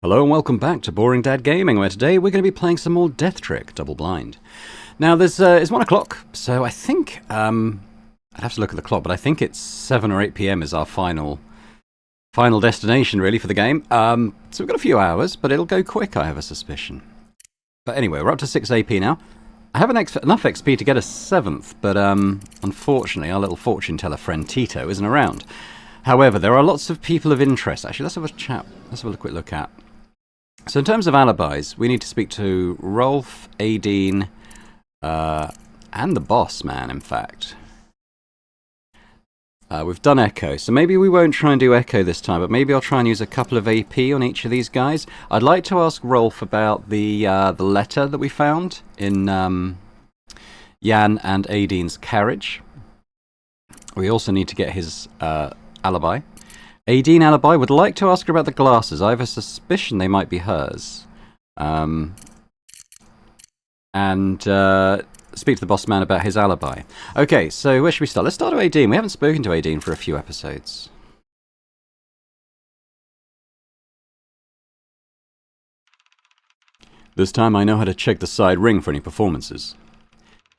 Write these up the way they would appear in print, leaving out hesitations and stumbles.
Hello and welcome back to Boring Dad Gaming, where today we're going to be playing some more Death Trick, Double Blind. Now, this is 1 o'clock, so I think, I'd have to look at the clock, but I think it's 7 or 8 p.m. is our final destination, really, for the game. So we've got a few hours, but it'll go quick, I have a suspicion. But anyway, we're up to 6 AP now. I have enough XP to get a 7th, but unfortunately, our little fortune teller friend Tito isn't around. However, there are lots of people of interest. Actually, let's have a chat. Let's have a quick look at. So in terms of alibis, we need to speak to Rolf, Aideen, and the boss man, in fact. We've done Echo, so maybe we won't try and do Echo this time, but maybe I'll try and use a couple of AP on each of these guys. I'd like to ask Rolf about the letter that we found in Jan and Aideen's carriage. We also need to get his alibi. Aideen alibi, would like to ask her about the glasses. I have a suspicion they might be hers. And speak to the boss man about his alibi. Okay, so where should we start? Let's start with Aideen. We haven't spoken to Aideen for a few episodes. This time I know how to check the side ring for any performances.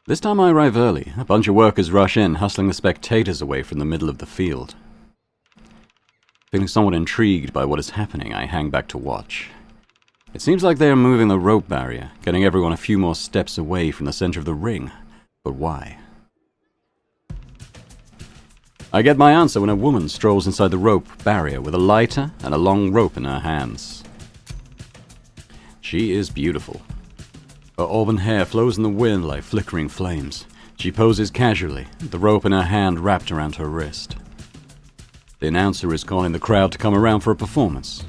This time I arrive early. A bunch of workers rush in, hustling the spectators away from the middle of the field. Feeling somewhat intrigued by what is happening, I hang back to watch. It seems like they are moving the rope barrier, getting everyone a few more steps away from the center of the ring. But why? I get my answer when a woman strolls inside the rope barrier with a lighter and a long rope in her hands. She is beautiful. Her auburn hair flows in the wind like flickering flames. She poses casually, the rope in her hand wrapped around her wrist. The announcer is calling the crowd to come around for a performance.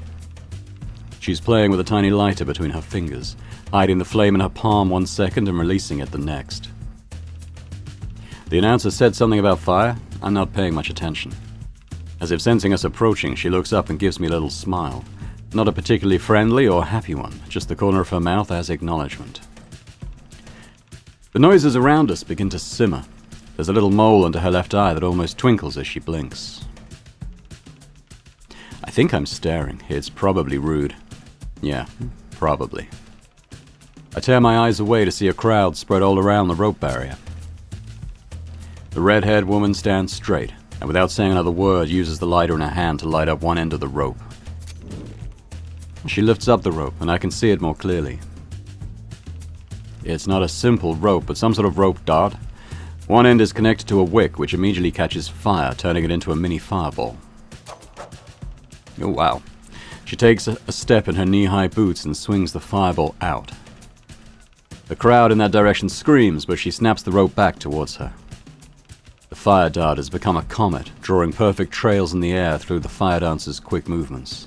She's playing with a tiny lighter between her fingers, hiding the flame in her palm 1 second and releasing it the next. The announcer said something about fire. I'm not paying much attention. As if sensing us approaching, she looks up and gives me a little smile. Not a particularly friendly or happy one, just the corner of her mouth as acknowledgement. The noises around us begin to simmer. There's a little mole under her left eye that almost twinkles as she blinks. I think I'm staring. It's probably rude. Yeah, probably. I tear my eyes away to see a crowd spread all around the rope barrier. The red-haired woman stands straight, and without saying another word, uses the lighter in her hand to light up one end of the rope. She lifts up the rope, and I can see it more clearly. It's not a simple rope, but some sort of rope dart. One end is connected to a wick, which immediately catches fire, turning it into a mini fireball. Oh, wow. She takes a step in her knee-high boots and swings the fireball out. The crowd in that direction screams, but she snaps the rope back towards her. The fire dart has become a comet, drawing perfect trails in the air through the fire dancer's quick movements.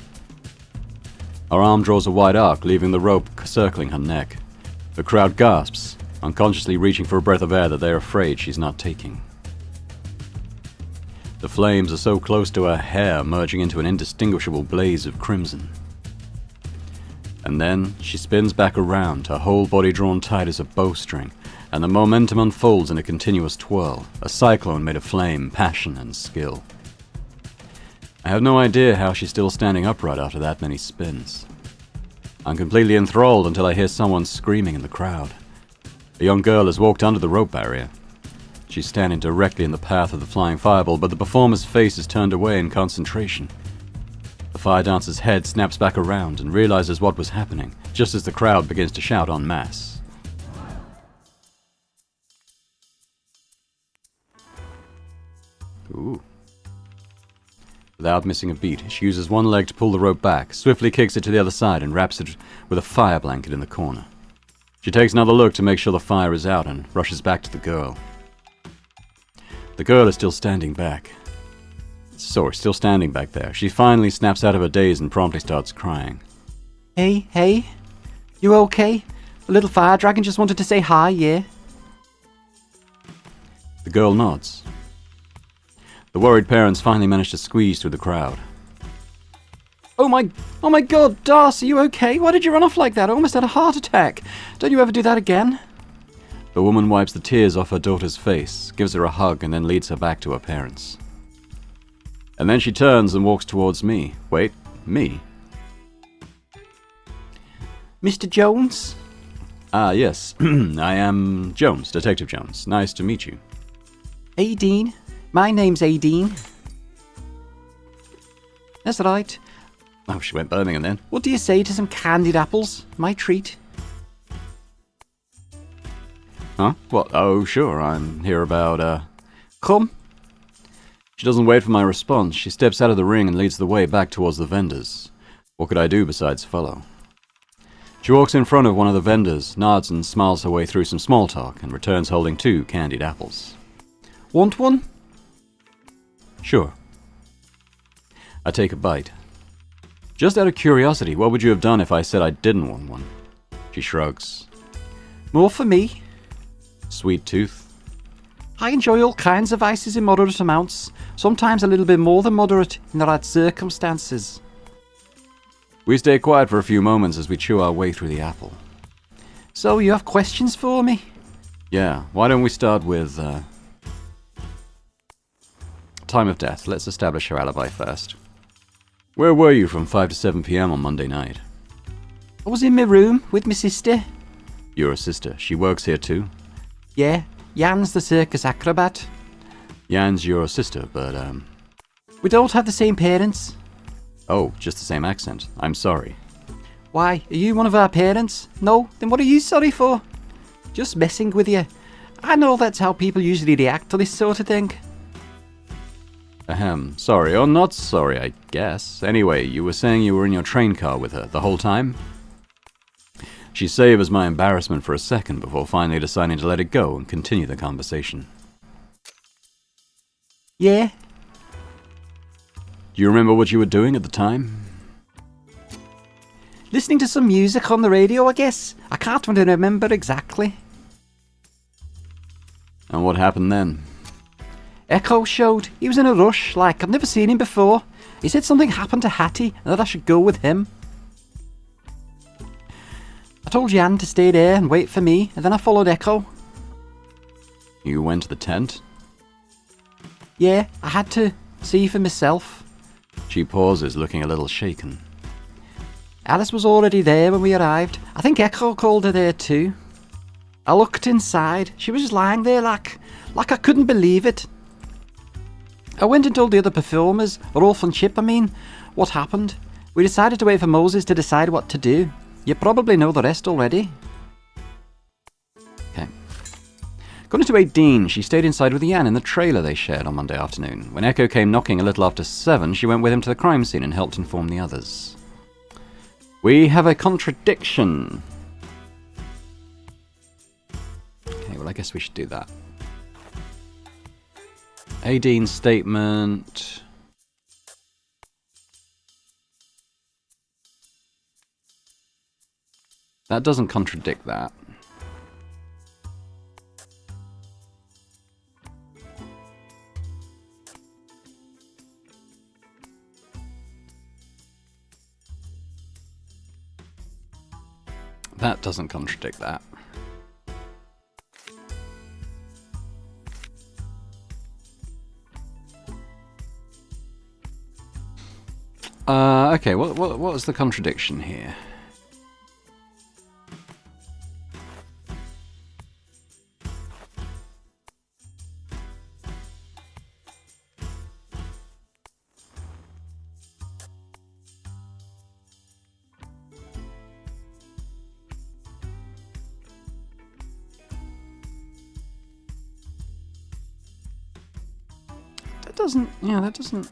Her arm draws a wide arc, leaving the rope circling her neck. The crowd gasps, unconsciously reaching for a breath of air that they are afraid she's not taking. The flames are so close to her hair, merging into an indistinguishable blaze of crimson. And then she spins back around, her whole body drawn tight as a bowstring, and the momentum unfolds in a continuous twirl, a cyclone made of flame, passion, and skill. I have no idea how she's still standing upright after that many spins. I'm completely enthralled until I hear someone screaming in the crowd. A young girl has walked under the rope barrier. She's standing directly in the path of the flying fireball, but the performer's face is turned away in concentration. The fire dancer's head snaps back around and realizes what was happening, just as the crowd begins to shout en masse. Ooh. Without missing a beat, she uses one leg to pull the rope back, swiftly kicks it to the other side, and wraps it with a fire blanket in the corner. She takes another look to make sure the fire is out and rushes back to the girl. The girl is still standing back. Still standing back there. She finally snaps out of her daze and promptly starts crying. Hey, you okay? The little fire dragon just wanted to say hi, yeah? The girl nods. The worried parents finally manage to squeeze through the crowd. Oh my god, Darcy, you okay? Why did you run off like that? I almost had a heart attack. Don't you ever do that again? The woman wipes the tears off her daughter's face, gives her a hug, and then leads her back to her parents. And then she turns and walks towards me. Wait, me? Mr. Jones? Ah, yes. I am Jones, Detective Jones. Nice to meet you. Aideen. My name's Aideen. That's right. Oh, she went Birmingham then. What do you say to some candied apples? My treat. Huh? What? Oh, sure. I'm here about, Come. She doesn't wait for my response. She steps out of the ring and leads the way back towards the vendors. What could I do besides follow? She walks in front of one of the vendors, nods and smiles her way through some small talk, and returns holding 2 candied apples. Want one? Sure. I take a bite. Just out of curiosity, what would you have done if I said I didn't want one? She shrugs. More for me. Sweet tooth. I enjoy all kinds of ices in moderate amounts, sometimes a little bit more than moderate in the right circumstances. We stay quiet for a few moments as we chew our way through the apple. So, you have questions for me? Yeah, why don't we start with, time of death. Let's establish her alibi first. Where were you from 5 to 7 p.m. on Monday night? I was in my room with my sister. Your sister. She works here too? Yeah, Jan's the circus acrobat. Jan's your sister, but, We don't have the same parents. Oh, just the same accent. I'm sorry. Why, are you one of our parents? No? Then what are you sorry for? Just messing with you. I know that's how people usually react to this sort of thing. Ahem. Sorry or not sorry, I guess. Anyway, you were saying you were in your train car with her the whole time? She savors my embarrassment for a second before finally deciding to let it go and continue the conversation. Yeah. Do you remember what you were doing at the time? Listening to some music on the radio, I guess. I can't really remember exactly. And what happened then? Echo showed. He was in a rush, like I've never seen him before. He said something happened to Hattie and that I should go with him. I told Jan to stay there and wait for me, and then I followed Echo. You went to the tent? Yeah, I had to see for myself. She pauses, looking a little shaken. Alice was already there when we arrived. I think Echo called her there too. I looked inside. She was just lying there like I couldn't believe it. I went and told the other performers, Rolf and Chip, what happened. We decided to wait for Moses to decide what to do. You probably know the rest already. Okay. According to Aideen, she stayed inside with Jan in the trailer they shared on Monday afternoon. When Echo came knocking a little after 7, she went with him to the crime scene and helped inform the others. We have a contradiction. Okay, well I guess we should do that. Aideen's statement. That doesn't contradict that. That doesn't contradict that. Okay, what was the contradiction here? That doesn't...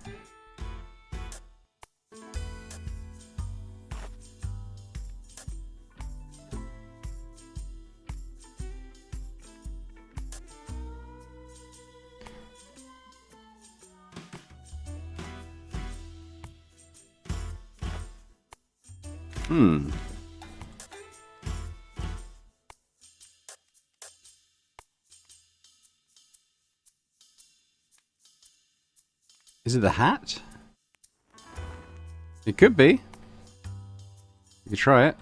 Is it the hat? It could be. You could try it.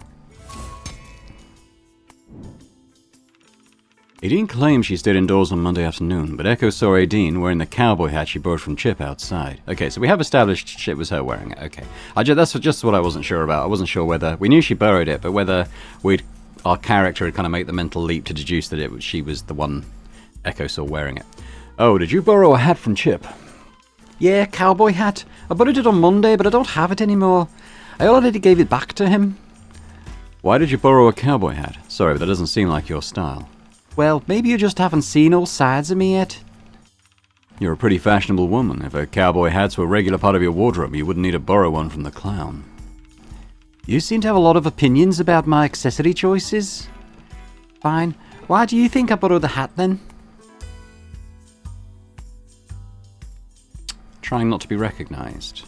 Aideen claims she stayed indoors on Monday afternoon, but Echo saw Aideen wearing the cowboy hat she borrowed from Chip outside. Okay, so we have established it was her wearing it. Okay. That's just what I wasn't sure about. I wasn't sure whether... We knew she borrowed it, but whether our character had kind of made the mental leap to deduce that she was the one Echo saw wearing it. Oh, did you borrow a hat from Chip? Yeah, cowboy hat. I borrowed it on Monday, but I don't have it anymore. I already gave it back to him. Why did you borrow a cowboy hat? Sorry, but that doesn't seem like your style. Well, maybe you just haven't seen all sides of me yet. You're a pretty fashionable woman. If a cowboy hat's were a regular part of your wardrobe, you wouldn't need to borrow one from the clown. You seem to have a lot of opinions about my accessory choices. Fine. Why do you think I borrowed the hat then? Trying not to be recognized.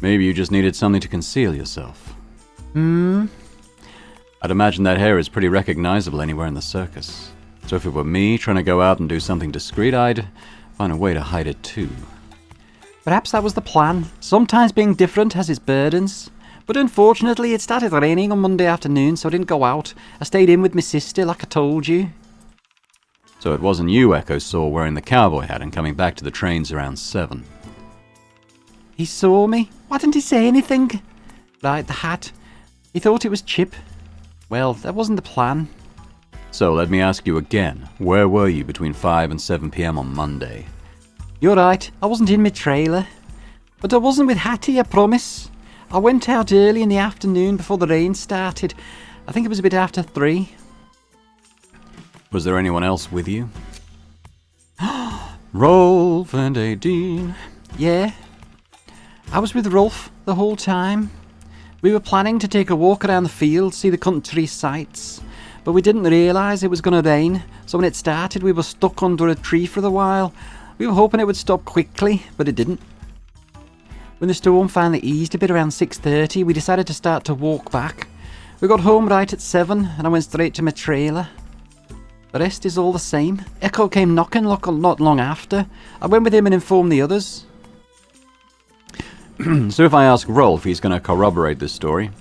Maybe you just needed something to conceal yourself. I'd imagine that hair is pretty recognizable anywhere in the circus. So if it were me trying to go out and do something discreet, I'd find a way to hide it too. Perhaps that was the plan. Sometimes being different has its burdens. But unfortunately, it started raining on Monday afternoon, so I didn't go out. I stayed in with my sister, like I told you. So it wasn't you Echo saw wearing the cowboy hat and coming back to the trains around 7. He saw me. Why didn't he say anything? Right, the hat. He thought it was Chip. Well, that wasn't the plan. So let me ask you again, where were you between 5 and 7 p.m. on Monday? You're right, I wasn't in my trailer. But I wasn't with Hattie, I promise. I went out early in the afternoon before the rain started. I think it was a bit after 3. Was there anyone else with you? Rolf and Aideen. Yeah. I was with Rolf the whole time. We were planning to take a walk around the field, see the country sights. But we didn't realise it was going to rain, so when it started we were stuck under a tree for a while. We were hoping it would stop quickly, but it didn't. When the storm finally eased a bit around 6:30, we decided to start to walk back. We got home right at 7, and I went straight to my trailer. The rest is all the same. Echo came knocking not long after. I went with him and informed the others. So if I ask Rolf, he's going to corroborate this story.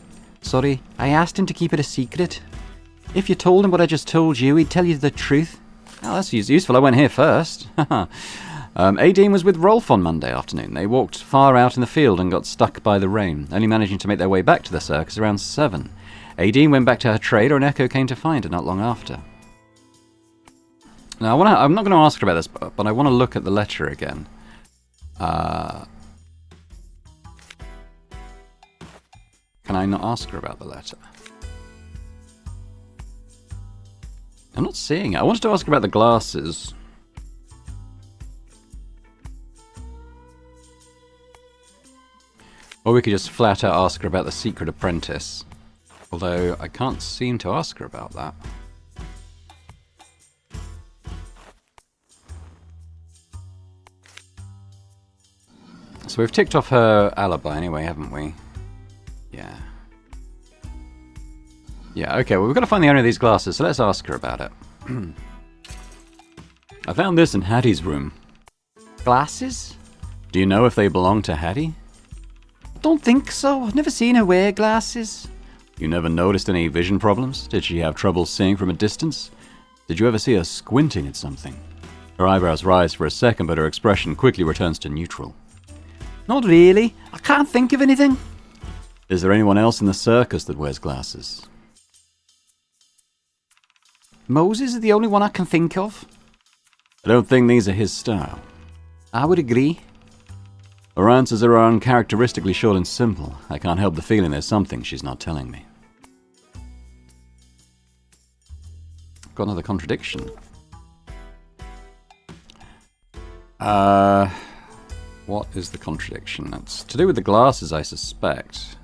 Sorry, I asked him to keep it a secret. If you told him what I just told you, he'd tell you the truth. Oh, that's useful. I went here first. Aideen was with Rolf on Monday afternoon. They walked far out in the field and got stuck by the rain, only managing to make their way back to the circus around 7. Aideen went back to her trailer and Echo came to find her not long after. Now, I'm not going to ask her about this, but I want to look at the letter again. Can I not ask her about the letter? I'm not seeing it. I wanted to ask her about the glasses. Or we could just flat out ask her about the secret apprentice. Although I can't seem to ask her about that. So we've ticked off her alibi anyway, haven't we? Yeah. Yeah, okay, well we've got to find the owner of these glasses, so let's ask her about it. I found this in Hattie's room. Glasses? Do you know if they belong to Hattie? Don't think so. I've never seen her wear glasses. You never noticed any vision problems? Did she have trouble seeing from a distance? Did you ever see her squinting at something? Her eyebrows rise for a second, but her expression quickly returns to neutral. Not really. I can't think of anything. Is there anyone else in the circus that wears glasses? Moses is the only one I can think of. I don't think these are his style. I would agree. Her answers are uncharacteristically short and simple. I can't help the feeling there's something she's not telling me. Got another contradiction. What is the contradiction? It's to do with the glasses, I suspect.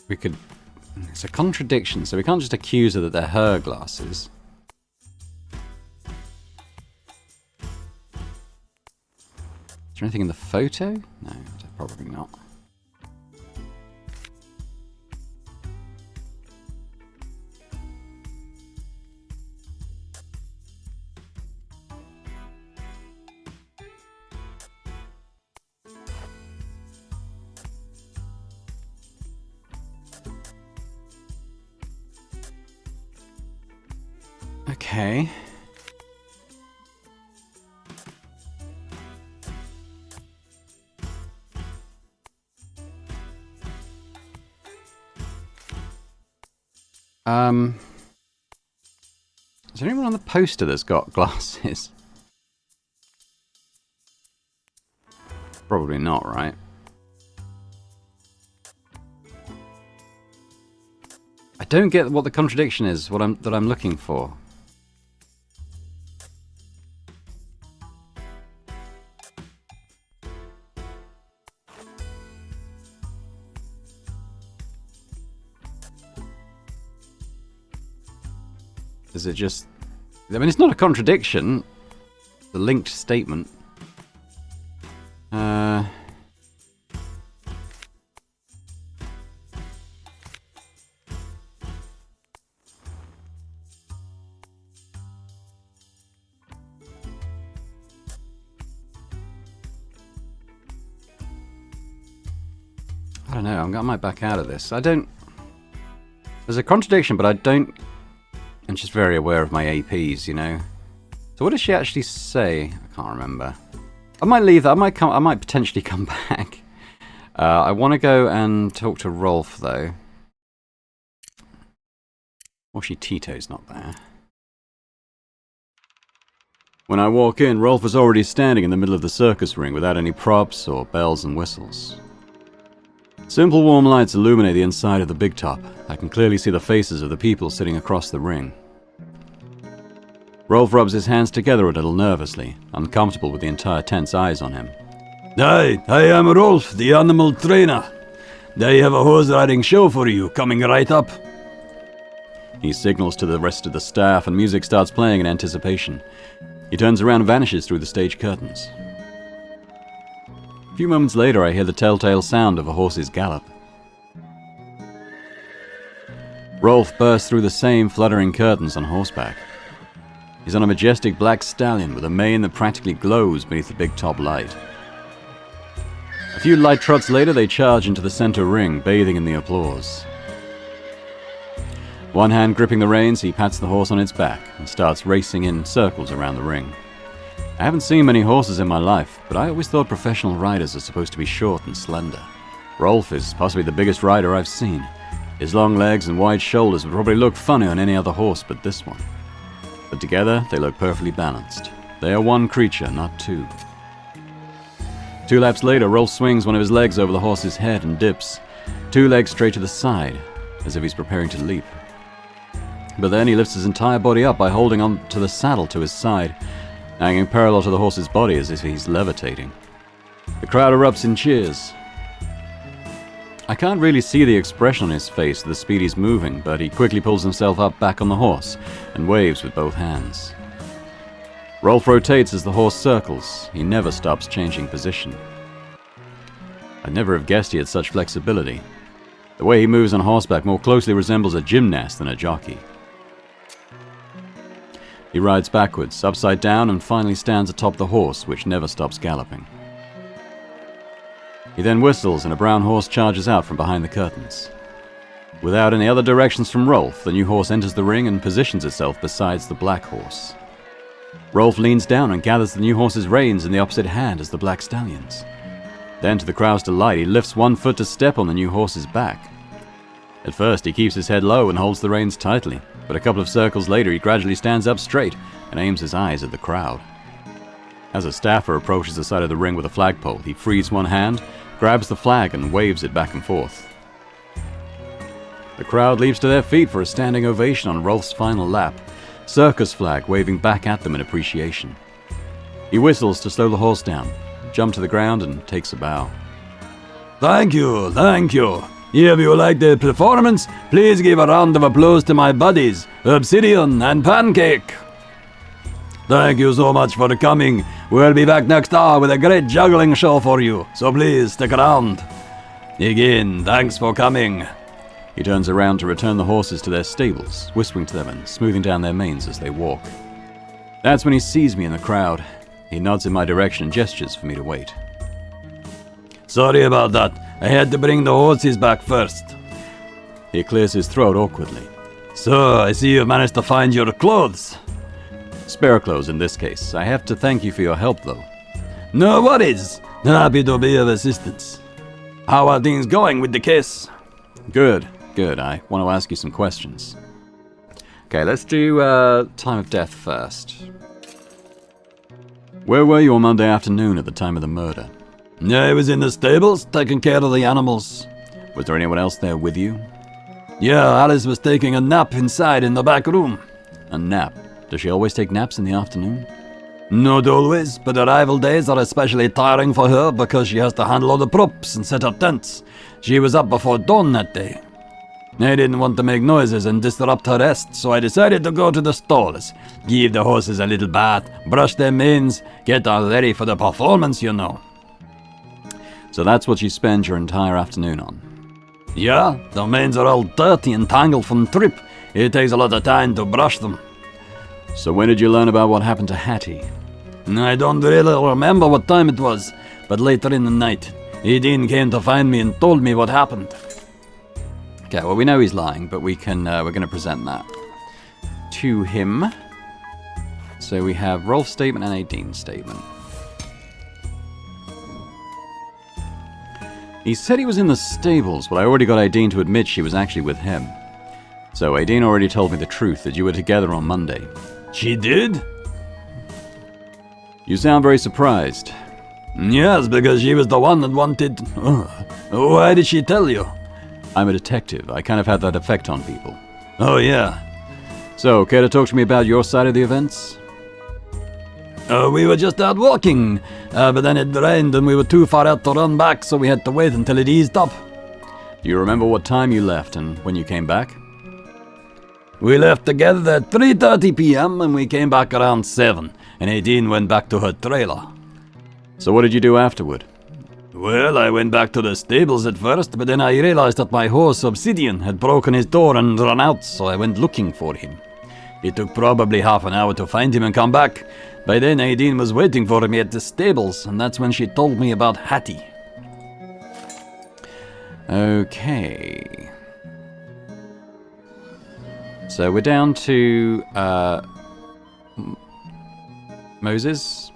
We could... It's a contradiction, so we can't just accuse her that they're her glasses. Is there anything in the photo? No, probably not. Okay. Is there anyone on the poster that's got glasses? Probably not, right? I don't get what the contradiction is, that I'm looking for. Is it just... I mean, it's not a contradiction. The linked statement. I don't know, I might back out of this. I don't... There's a contradiction, but I don't... I'm just very aware of my APs, you know. So what does she actually say? I can't remember. I might leave that. I might potentially come back. I want to go and talk to Rolf, though. Washi Tito's not there. When I walk in, Rolf is already standing in the middle of the circus ring without any props or bells and whistles. Simple warm lights illuminate the inside of the big top. I can clearly see the faces of the people sitting across the ring. Rolf rubs his hands together a little nervously, uncomfortable with the entire tent's eyes on him. Hi, I am Rolf, the animal trainer. I have a horse riding show for you, coming right up. He signals to the rest of the staff and music starts playing in anticipation. He turns around and vanishes through the stage curtains. A few moments later, I hear the telltale sound of a horse's gallop. Rolf bursts through the same fluttering curtains on horseback. He's on a majestic black stallion with a mane that practically glows beneath the big top light. A few light trots later, they charge into the center ring, bathing in the applause. One hand gripping the reins, he pats the horse on its back and starts racing in circles around the ring. I haven't seen many horses in my life, but I always thought professional riders are supposed to be short and slender. Rolf is possibly the biggest rider I've seen. His long legs and wide shoulders would probably look funny on any other horse but this one. But together, they look perfectly balanced. They are one creature, not two. 2 laps later, Rolf swings one of his legs over the horse's head and dips, 2 legs straight to the side, as if he's preparing to leap. But then he lifts his entire body up by holding on to the saddle to his side, hanging parallel to the horse's body as if he's levitating. The crowd erupts in cheers. I can't really see the expression on his face at the speed he's moving, but he quickly pulls himself up back on the horse and waves with both hands. Rolf rotates as the horse circles. He never stops changing position. I'd never have guessed he had such flexibility. The way he moves on horseback more closely resembles a gymnast than a jockey. He rides backwards, upside down, and finally stands atop the horse, which never stops galloping. He then whistles, and a brown horse charges out from behind the curtains. Without any other directions from Rolf, the new horse enters the ring and positions itself beside the black horse. Rolf leans down and gathers the new horse's reins in the opposite hand as the black stallion's. Then, to the crowd's delight, he lifts one foot to step on the new horse's back. At first, he keeps his head low and holds the reins tightly, but a couple of circles later, he gradually stands up straight and aims his eyes at the crowd. As a staffer approaches the side of the ring with a flagpole, he frees one hand, grabs the flag, and waves it back and forth. The crowd leaps to their feet for a standing ovation on Rolf's final lap, circus flag waving back at them in appreciation. He whistles to slow the horse down, jumps to the ground, and takes a bow. Thank you, thank you. If you like the performance, please give a round of applause to my buddies, Obsidian and Pancake. Thank you so much for coming. We'll be back next hour with a great juggling show for you, so please stick around. Again, thanks for coming. He turns around to return the horses to their stables, whistling to them and smoothing down their manes as they walk. That's when he sees me in the crowd. He nods in my direction and gestures for me to wait. Sorry about that. I had to bring the horses back first. He clears his throat awkwardly. So, I see you've managed to find your clothes. Spare clothes in this case. I have to thank you for your help, though. No worries. Happy to be of assistance. How are things going with the case? Good, good. I want to ask you some questions. Okay, let's do time of death first. Where were you on Monday afternoon at the time of the murder? I was in the stables, taking care of the animals. Was there anyone else there with you? Yeah, Alice was taking a nap inside in the back room. A nap? Does she always take naps in the afternoon? Not always, but arrival days are especially tiring for her because she has to handle all the props and set up tents. She was up before dawn that day. I didn't want to make noises and disrupt her rest, so I decided to go to the stalls, give the horses a little bath, brush their manes, get all ready for the performance, you know. So that's what you spend your entire afternoon on? Yeah, the manes are all dirty and tangled from the trip. It takes a lot of time to brush them. So when did you learn about what happened to Hattie? I don't really remember what time it was, but later in the night, Edine came to find me and told me what happened. Okay, well we know he's lying, but we're going to present that to him. So we have Rolf's statement and Adine's statement. He said he was in the stables, but I already got Adine to admit she was actually with him. So Adine already told me the truth, that you were together on Monday. She did? You sound very surprised. Yes, because she was the one that wanted... Why did she tell you? I'm a detective. I kind of have that effect on people. Oh, yeah. So, care to talk to me about your side of the events? We were just out walking, but then it rained and we were too far out to run back, so we had to wait until it eased up. Do you remember what time you left and when you came back? We left together at 3:30 p.m. and we came back around 7, and Adine went back to her trailer. So what did you do afterward? Well, I went back to the stables at first, but then I realized that my horse Obsidian had broken his door and run out, so I went looking for him. It took probably half an hour to find him and come back. By then, Adine was waiting for me at the stables, and that's when she told me about Hattie. Okay. So we're down to Moses,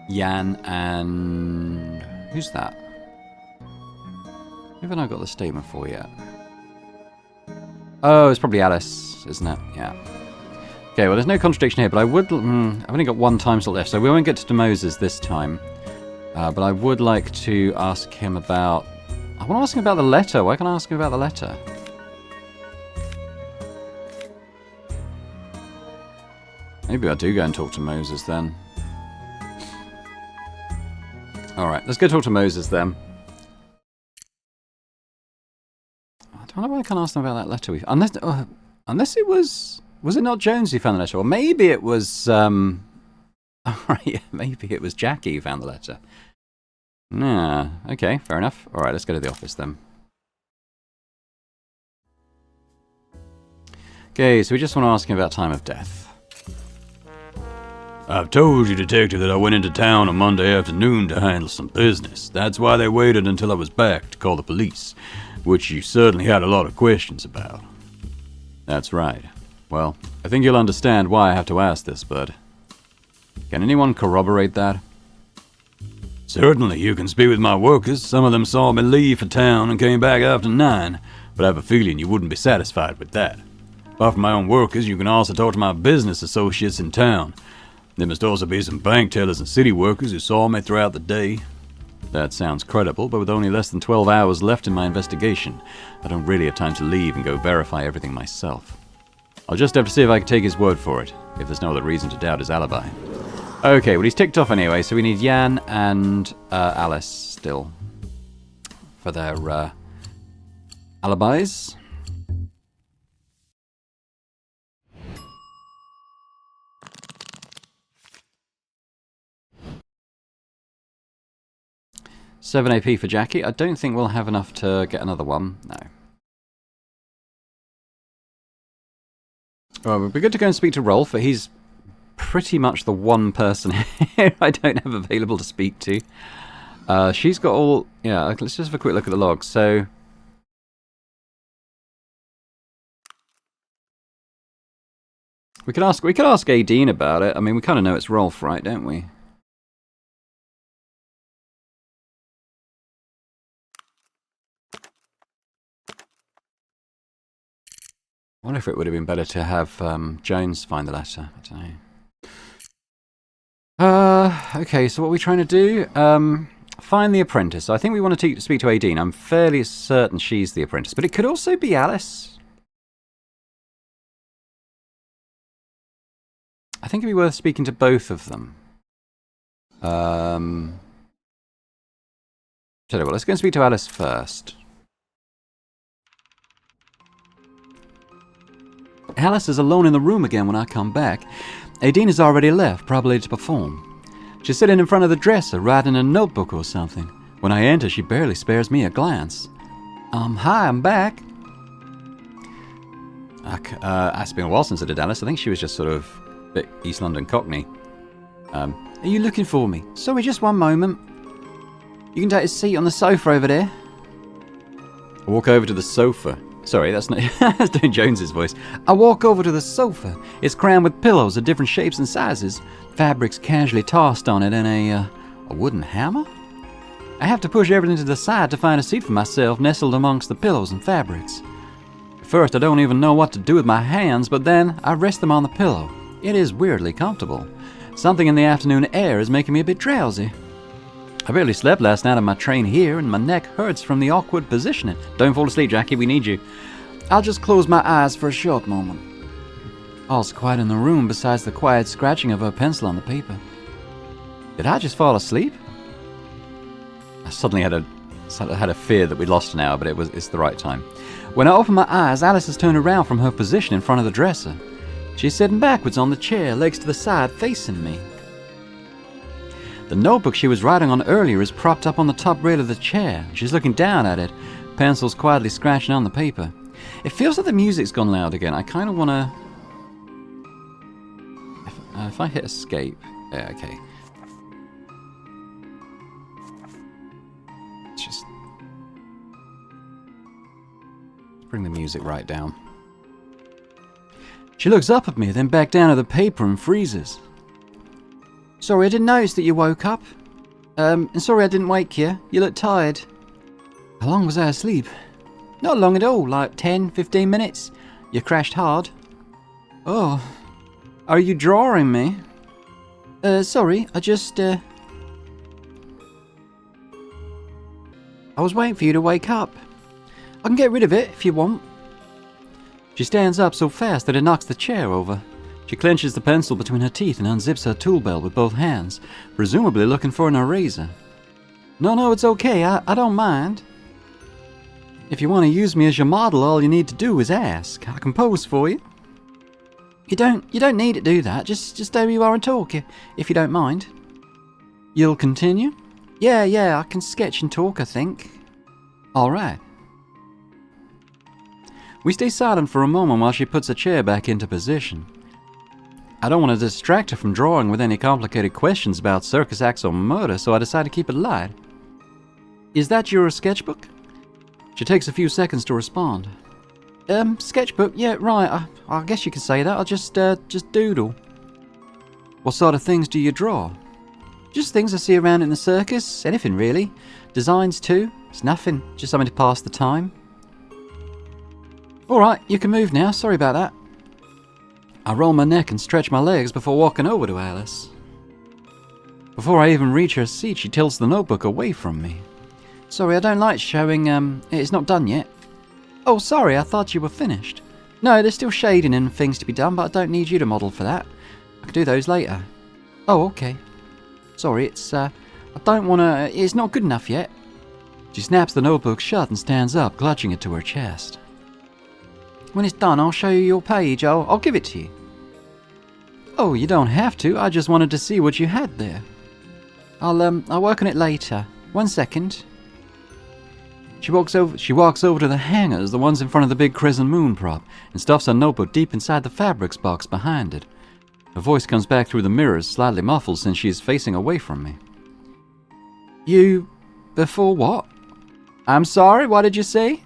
Jan, and who's that? Who haven't I got the statement for yet? Oh, it's probably Alice, isn't it? Yeah. Okay, well, there's no contradiction here, but I would... I've only got one time slot left, so we won't get to Moses this time. But I would like to ask him about... I want to ask him about the letter. Why can't I ask him about the letter? Maybe I do go and talk to Moses then. Alright, let's go talk to Moses then. I don't know why I can't ask them about that letter. Unless it was... Was it not Jones who found the letter? Or maybe it was... Alright, yeah, maybe it was Jackie who found the letter. Nah, okay, fair enough. Alright, let's go to the office then. Okay, so we just want to ask him about time of death. I've told you, Detective, that I went into town on Monday afternoon to handle some business. That's why they waited until I was back to call the police, which you certainly had a lot of questions about. That's right. Well, I think you'll understand why I have to ask this, but... Can anyone corroborate that? Certainly, you can speak with my workers. Some of them saw me leave for town and came back after 9, but I have a feeling you wouldn't be satisfied with that. Apart from my own workers, you can also talk to my business associates in town. There must also be some bank tellers and city workers who saw me throughout the day. That sounds credible, but with only less than 12 hours left in my investigation, I don't really have time to leave and go verify everything myself. I'll just have to see if I can take his word for it, if there's no other reason to doubt his alibi. Okay, well he's ticked off anyway, so we need Jan and Alice still for their alibis. $7 AP for Jackie. I don't think we'll have enough to get another one. No. Well, it would be good to go and speak to Rolf, but he's pretty much the one person here I don't have available to speak to. She's got all... Yeah, let's just have a quick look at the logs. So... We could ask Aideen about it. I mean, we kind of know it's Rolf, right, don't we? I wonder if it would have been better to have Jones find the letter. I don't know. Okay, so what are we trying to do? Find the apprentice. So I think we want to speak to Aideen. I'm fairly certain she's the apprentice, but it could also be Alice. I think it'd be worth speaking to both of them. Tell you what, let's go and speak to Alice first. Alice is alone in the room again when I come back. Aideen has already left, probably to perform. She's sitting in front of the dresser, writing a notebook or something. When I enter, she barely spares me a glance. Hi, I'm back. It's been a while since I did Alice. I think she was just sort of a bit East London Cockney. Are you looking for me? Sorry, just one moment. You can take a seat on the sofa over there. I walk over to the sofa. Sorry, that's not... that's doing Jones's voice. I walk over to the sofa. It's crammed with pillows of different shapes and sizes. Fabrics casually tossed on it and a wooden hammer? I have to push everything to the side to find a seat for myself nestled amongst the pillows and fabrics. At first, I don't even know what to do with my hands, but then I rest them on the pillow. It is weirdly comfortable. Something in the afternoon air is making me a bit drowsy. I barely slept last night on my train here, and my neck hurts from the awkward positioning. Don't fall asleep, Jackie, we need you. I'll just close my eyes for a short moment. All's quiet in the room besides the quiet scratching of her pencil on the paper. Did I just fall asleep? I suddenly had a fear that we'd lost an hour, but it's the right time. When I open my eyes, Alice has turned around from her position in front of the dresser. She's sitting backwards on the chair, legs to the side, facing me. The notebook she was writing on earlier is propped up on the top rail of the chair. She's looking down at it, pencils quietly scratching on the paper. It feels like the music's gone loud again. I kind of want to... If I hit escape... Yeah, okay. Let's bring the music right down. She looks up at me, then back down at the paper and freezes. Sorry, I didn't notice that you woke up. And sorry I didn't wake you. You look tired. How long was I asleep? Not long at all, like 10, 15 minutes. You crashed hard. Oh. Are you drawing me? Sorry, I just, I was waiting for you to wake up. I can get rid of it if you want. She stands up so fast that it knocks the chair over. She clenches the pencil between her teeth and unzips her tool belt with both hands, presumably looking for an eraser. No, it's okay. I don't mind. If you want to use me as your model, all you need to do is ask. I can pose for you. You don't need to do that. Just stay where you are and talk, if you don't mind. You'll continue? Yeah, I can sketch and talk, I think. All right. We stay silent for a moment while she puts a chair back into position. I don't want to distract her from drawing with any complicated questions about circus acts or murder, so I decide to keep it light. Is that your sketchbook? She takes a few seconds to respond. Sketchbook? Yeah, right. I guess you could say that. I'll just doodle. What sort of things do you draw? Just things I see around in the circus. Anything, really. Designs, too. It's nothing. Just something to pass the time. Alright, you can move now. Sorry about that. I roll my neck and stretch my legs before walking over to Alice. Before I even reach her seat, she tilts the notebook away from me. Sorry, I don't like showing, it's not done yet. Oh, sorry, I thought you were finished. No, there's still shading and things to be done, but I don't need you to model for that. I can do those later. Oh, okay. Sorry, I don't want to... It's not good enough yet. She snaps the notebook shut and stands up, clutching it to her chest. When it's done, I'll show you your page. I'll give it to you. Oh, you don't have to. I just wanted to see what you had there. I'll work on it later. 1 second. She walks over to the hangers, the ones in front of the big crescent moon prop, and stuffs her notebook deep inside the fabrics box behind it. Her voice comes back through the mirrors, slightly muffled since she is facing away from me. You... before what? I'm sorry, what did you say?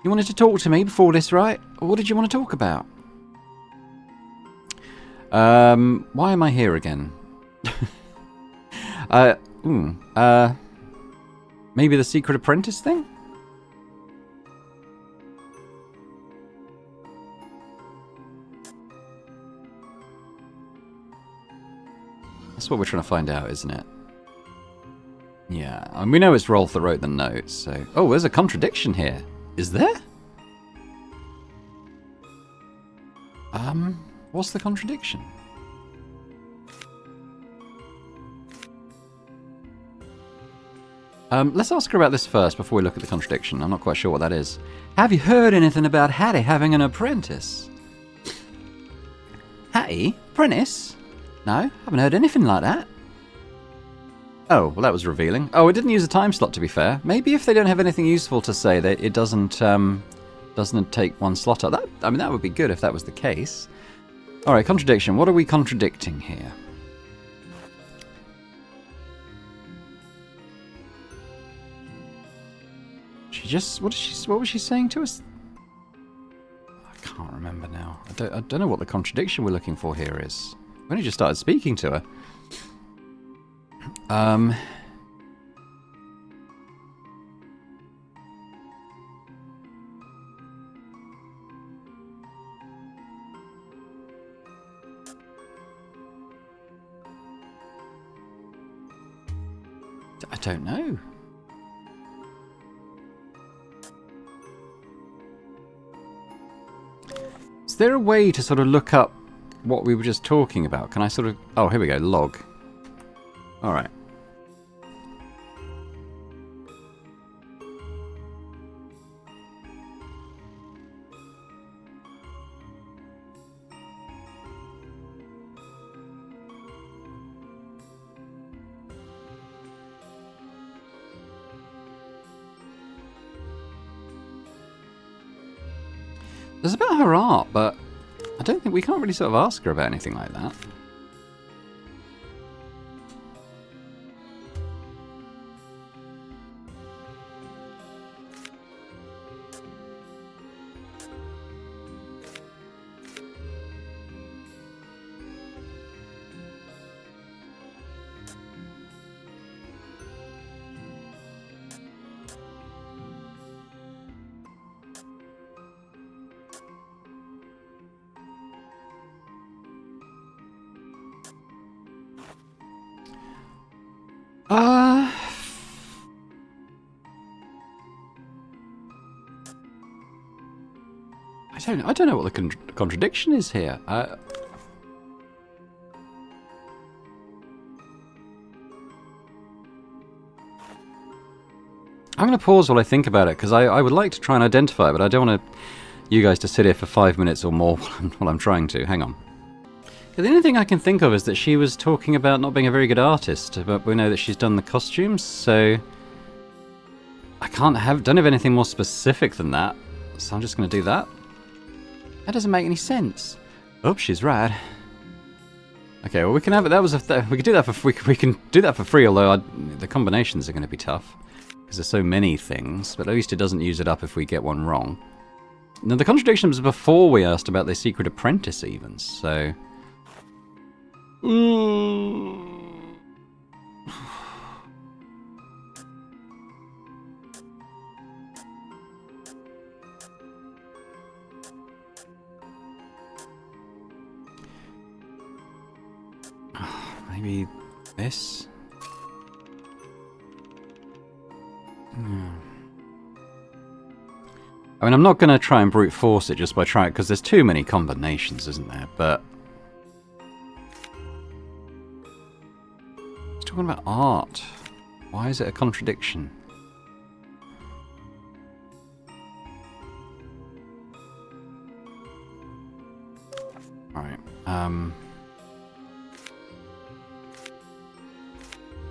You wanted to talk to me before this, right? What did you want to talk about? Why am I here again? Maybe the secret apprentice thing? That's what we're trying to find out, isn't it? Yeah, and we know it's Rolf that wrote the notes, so... Oh, there's a contradiction here. Is there? What's the contradiction? Let's ask her about this first before we look at the contradiction. I'm not quite sure what that is. Have you heard anything about Hattie having an apprentice? Hattie? Apprentice? No, haven't heard anything like that. Oh, well that was revealing. Oh, it didn't use a time slot, to be fair. Maybe if they don't have anything useful to say, that it doesn't take one slot up. That would be good if that was the case. Alright, contradiction. What are we contradicting here? What was she saying to us? I can't remember now. I don't know what the contradiction we're looking for here is. We only just started speaking to her. I don't know. Is there a way to sort of look up what we were just talking about? Can I sort of... Oh, here we go. Log. Alright. There's about her art, but I don't think we can't really sort of ask her about anything like that. I don't know what the contradiction is here. I'm going to pause while I think about it, because I would like to try and identify it, but I don't want you guys to sit here for 5 minutes or more while I'm trying to. Hang on. The only thing I can think of is that she was talking about not being a very good artist, but we know that she's done the costumes, so I don't have anything more specific than that, so I'm just going to do that. That doesn't make any sense. Oh, she's right. Okay, well we can have it. We could do that for we can do that for free. Although the combinations are going to be tough because there's so many things. But at least it doesn't use it up if we get one wrong. Now the contradiction was before we asked about the secret apprentice, even. So. Maybe this? I mean, I'm not going to try and brute force it just by trying, because there's too many combinations, isn't there? But it's talking about art. Why is it a contradiction? Alright,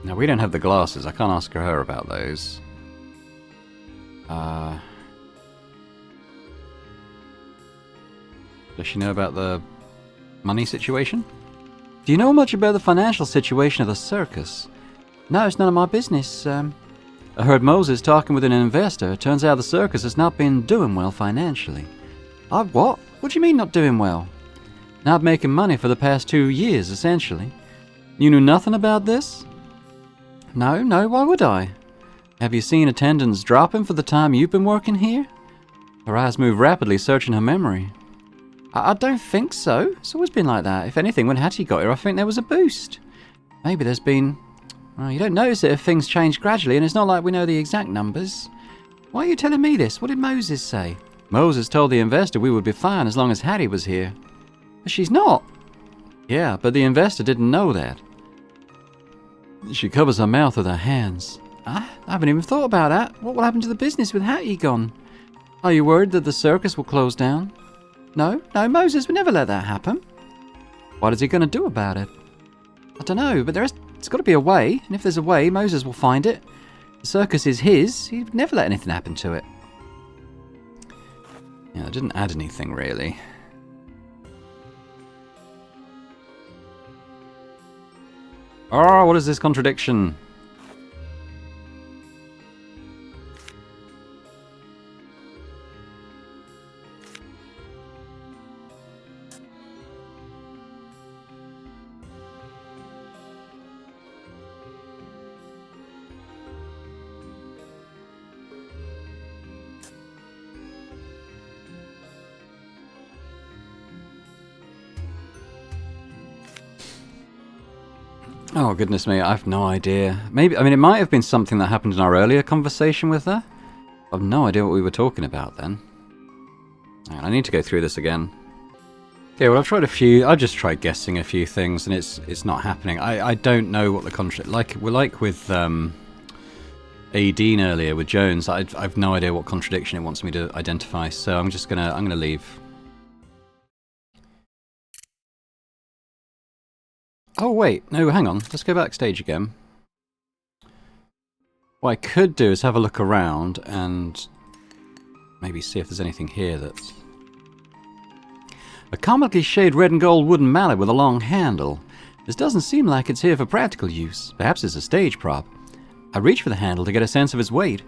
now, we don't have the glasses. I can't ask her about those. Does she know about the money situation? Do you know much about the financial situation of the circus? No, it's none of my business. I heard Moses talking with an investor. It turns out the circus has not been doing well financially. What? What do you mean not doing well? Not making money for the past 2 years, essentially. You knew nothing about this? No, why would I? Have you seen attendance dropping for the time you've been working here? Her eyes move rapidly, searching her memory. I don't think so. It's always been like that. If anything, when Hattie got here, I think there was a boost. Maybe there's been... Well, you don't notice it if things change gradually, and it's not like we know the exact numbers. Why are you telling me this? What did Moses say? Moses told the investor we would be fine as long as Hattie was here. But she's not. Yeah, but the investor didn't know that. She covers her mouth with her hands. I haven't even thought about that. What will happen to the business with Hattie gone? Are you worried that the circus will close down? No, Moses would never let that happen. What is he going to do about it? I don't know, but there's got to be a way, and if there's a way, Moses will find it. The circus is his. He'd never let anything happen to it. Yeah, it didn't add anything, really. Oh, what is this contradiction? Oh, goodness me, I have no idea. Maybe, it might have been something that happened in our earlier conversation with her. I have no idea what we were talking about then. Hang on, I need to go through this again. Okay, well, I've just tried guessing a few things, and it's not happening. I don't know what the contract... Like with Dean earlier, with Jones, I've no idea what contradiction it wants me to identify, so I'm gonna leave. Oh, wait. No, hang on. Let's go backstage again. What I could do is have a look around and maybe see if there's anything here that's... A comically shaded red and gold wooden mallet with a long handle. This doesn't seem like it's here for practical use. Perhaps it's a stage prop. I reach for the handle to get a sense of its weight.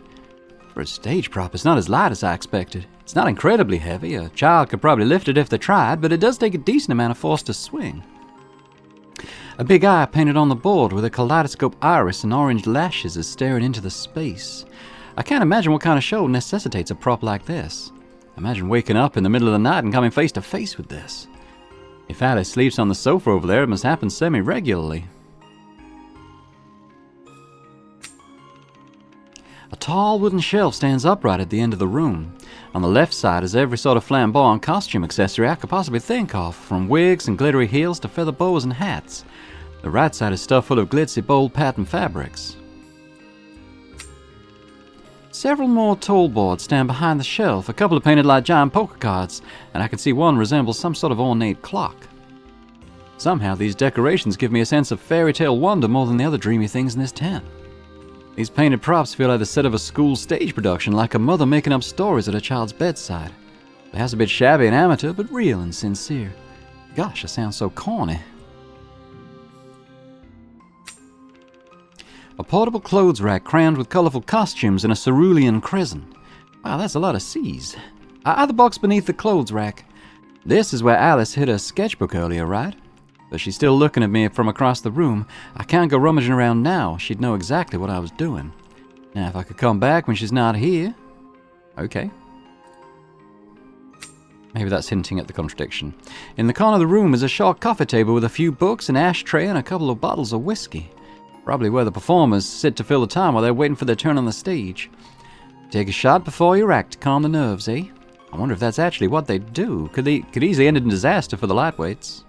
For a stage prop, it's not as light as I expected. It's not incredibly heavy. A child could probably lift it if they tried, but it does take a decent amount of force to swing. A big eye painted on the board with a kaleidoscope iris and orange lashes is staring into the space. I can't imagine what kind of show necessitates a prop like this. Imagine waking up in the middle of the night and coming face to face with this. If Alice sleeps on the sofa over there, it must happen semi-regularly. A tall wooden shelf stands upright at the end of the room. On the left side is every sort of flamboyant costume accessory I could possibly think of, from wigs and glittery heels to feather boas and hats. The right side is stuffed full of glitzy, bold pattern fabrics. Several more tall boards stand behind the shelf, a couple are painted like giant poker cards, and I can see one resembles some sort of ornate clock. Somehow these decorations give me a sense of fairy tale wonder more than the other dreamy things in this tent. These painted props feel like the set of a school stage production, like a mother making up stories at her child's bedside. It has a bit shabby and amateur, but real and sincere. Gosh, I sound so corny. A portable clothes rack crammed with colourful costumes in a cerulean crescent. Wow, that's a lot of C's. I eye the box beneath the clothes rack. This is where Alice hid her sketchbook earlier, right? But she's still looking at me from across the room. I can't go rummaging around now. She'd know exactly what I was doing. Now, if I could come back when she's not here... Okay. Maybe that's hinting at the contradiction. In the corner of the room is a short coffee table with a few books, an ashtray, and a couple of bottles of whiskey. Probably where the performers sit to fill the time while they're waiting for their turn on the stage. Take a shot before your act to calm the nerves, eh? I wonder if that's actually what they do. Could easily end in disaster for the lightweights.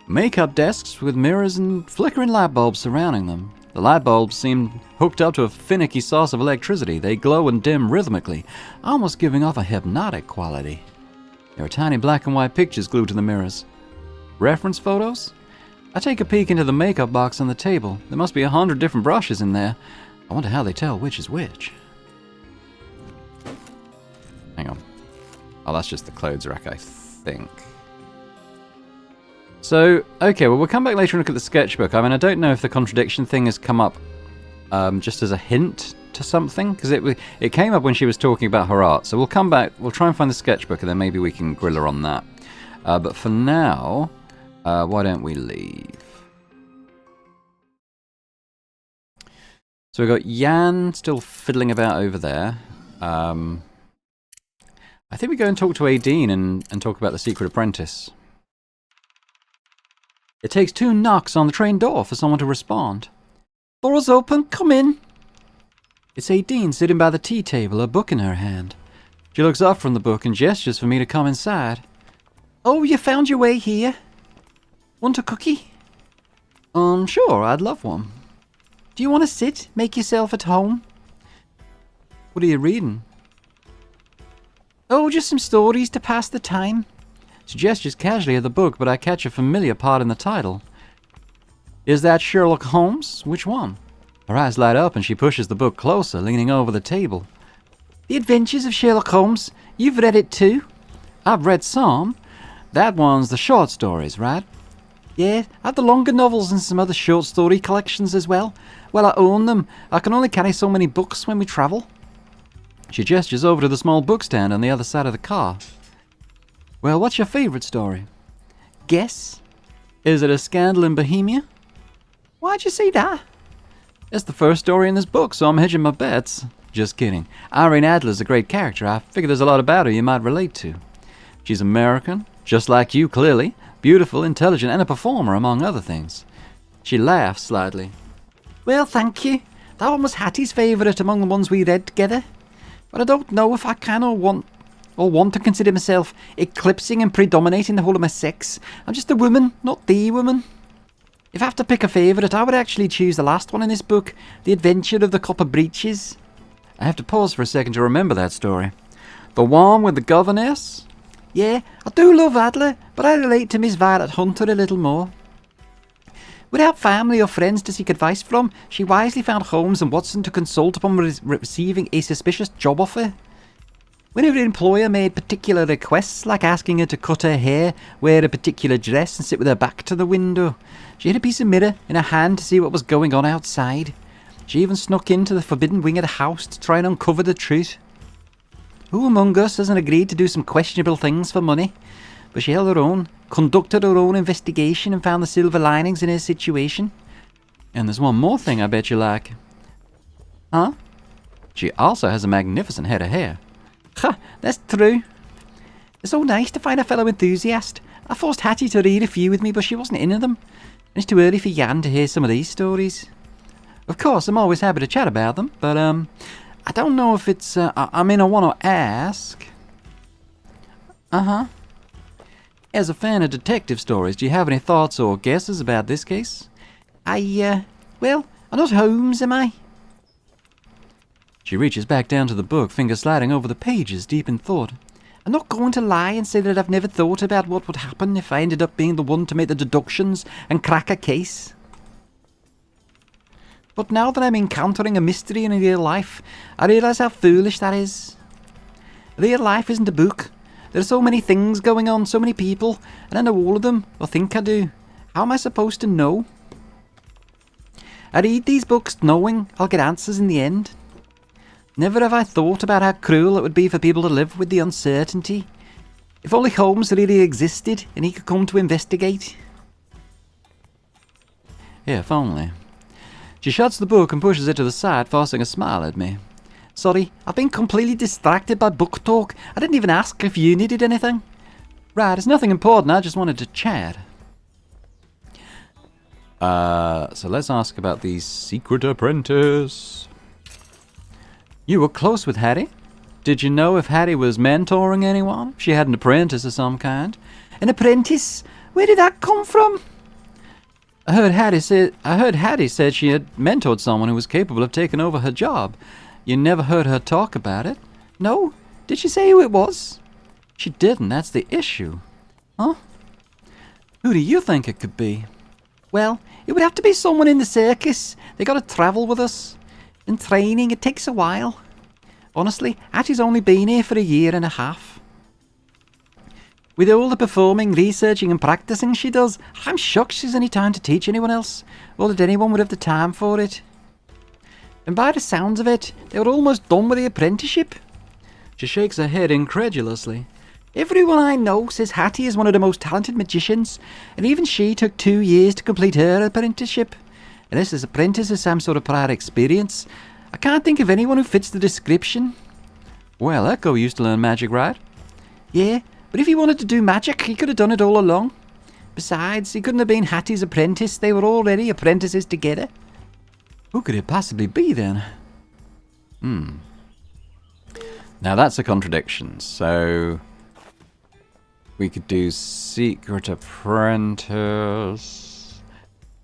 Makeup desks with mirrors and flickering light bulbs surrounding them. The light bulbs seem hooked up to a finicky source of electricity. They glow and dim rhythmically, almost giving off a hypnotic quality. There are tiny black and white pictures glued to the mirrors. Reference photos? I take a peek into the makeup box on the table. There must be 100 different brushes in there. I wonder how they tell which is which. Hang on. Oh, that's just the clothes rack, I think. So, okay, well, we'll come back later and look at the sketchbook. I don't know if the contradiction thing has come up just as a hint to something, because it came up when she was talking about her art. So we'll come back, we'll try and find the sketchbook, and then maybe we can grill her on that. But for now, why don't we leave? So we've got Jan still fiddling about over there. I think we go and talk to Aideen and talk about the Secret Apprentice. It takes 2 knocks on the train door for someone to respond. Door's open, come in. It's Aideen sitting by the tea table, a book in her hand. She looks up from the book and gestures for me to come inside. Oh, you found your way here? Want a cookie? Sure, I'd love one. Do you want to sit? Make yourself at home? What are you reading? Oh, just some stories to pass the time. She gestures casually at the book, but I catch a familiar part in the title. Is that Sherlock Holmes? Which one? Her eyes light up and she pushes the book closer, leaning over the table. The Adventures of Sherlock Holmes. You've read it too? I've read some. That one's the short stories, right? Yeah, I have the longer novels and some other short story collections as well. Well, I own them. I can only carry so many books when we travel. She gestures over to the small bookstand on the other side of the car. Well, what's your favourite story? Guess? Is it A Scandal in Bohemia? Why'd you say that? It's the first story in this book, so I'm hedging my bets. Just kidding. Irene Adler's a great character. I figure there's a lot about her you might relate to. She's American, just like you, clearly. Beautiful, intelligent, and a performer, among other things. She laughs slightly. Well, thank you. That one was Hattie's favourite among the ones we read together. But I don't know if I can or want to consider myself eclipsing and predominating the whole of my sex. I'm just a woman, not the woman. If I have to pick a favourite, I would actually choose the last one in this book, The Adventure of the Copper Breeches. I have to pause for a second to remember that story. The one with the governess? Yeah, I do love Adler, but I relate to Miss Violet Hunter a little more. Without family or friends to seek advice from, she wisely found Holmes and Watson to consult upon receiving a suspicious job offer. When her employer made particular requests, like asking her to cut her hair, wear a particular dress and sit with her back to the window, she had a piece of mirror in her hand to see what was going on outside. She even snuck into the forbidden wing of the house to try and uncover the truth. Who among us hasn't agreed to do some questionable things for money? But she held her own, conducted her own investigation and found the silver linings in her situation. And there's one more thing I bet you like. Huh? She also has a magnificent head of hair. Ha, that's true. It's so nice to find a fellow enthusiast. I forced Hattie to read a few with me, but she wasn't into them. And it's too early for Jan to hear some of these stories. Of course, I'm always happy to chat about them, but I don't know if it's, I want to ask. Uh-huh. As a fan of detective stories, do you have any thoughts or guesses about this case? Well, I'm not Holmes, am I? She reaches back down to the book, finger sliding over the pages, deep in thought. I'm not going to lie and say that I've never thought about what would happen if I ended up being the one to make the deductions and crack a case. But now that I'm encountering a mystery in real life, I realise how foolish that is. Real life isn't a book. There are so many things going on, so many people, and I know all of them, or think I do. How am I supposed to know? I read these books knowing I'll get answers in the end. Never have I thought about how cruel it would be for people to live with the uncertainty. If only Holmes really existed and he could come to investigate. Yeah, if only. She shuts the book and pushes it to the side, forcing a smile at me. Sorry, I've been completely distracted by book talk. I didn't even ask if you needed anything. Right, it's nothing important, I just wanted to chat. So let's ask about the Secret Apprentice. You were close with Hattie? Did you know if Hattie was mentoring anyone? She had an apprentice of some kind. An apprentice? Where did that come from? I heard Hattie said she had mentored someone who was capable of taking over her job. You never heard her talk about it? No? Did she say who it was? She didn't, that's the issue. Huh? Who do you think it could be? Well, it would have to be someone in the circus. They gotta travel with us. In training, it takes a while. Honestly, Hattie's only been here for a year and a half. With all the performing, researching and practicing she does, I'm shocked she's any time to teach anyone else, or that anyone would have the time for it. And by the sounds of it, they were almost done with the apprenticeship. She shakes her head incredulously. Everyone I know says Hattie is one of the most talented magicians, and even she took 2 years to complete her apprenticeship. Unless this apprentice has some sort of prior experience, I can't think of anyone who fits the description. Well, Echo used to learn magic, right? Yeah, but if he wanted to do magic, he could have done it all along. Besides, he couldn't have been Hattie's apprentice. They were already apprentices together. Who could it possibly be, then? Now that's a contradiction. So we could do secret apprentice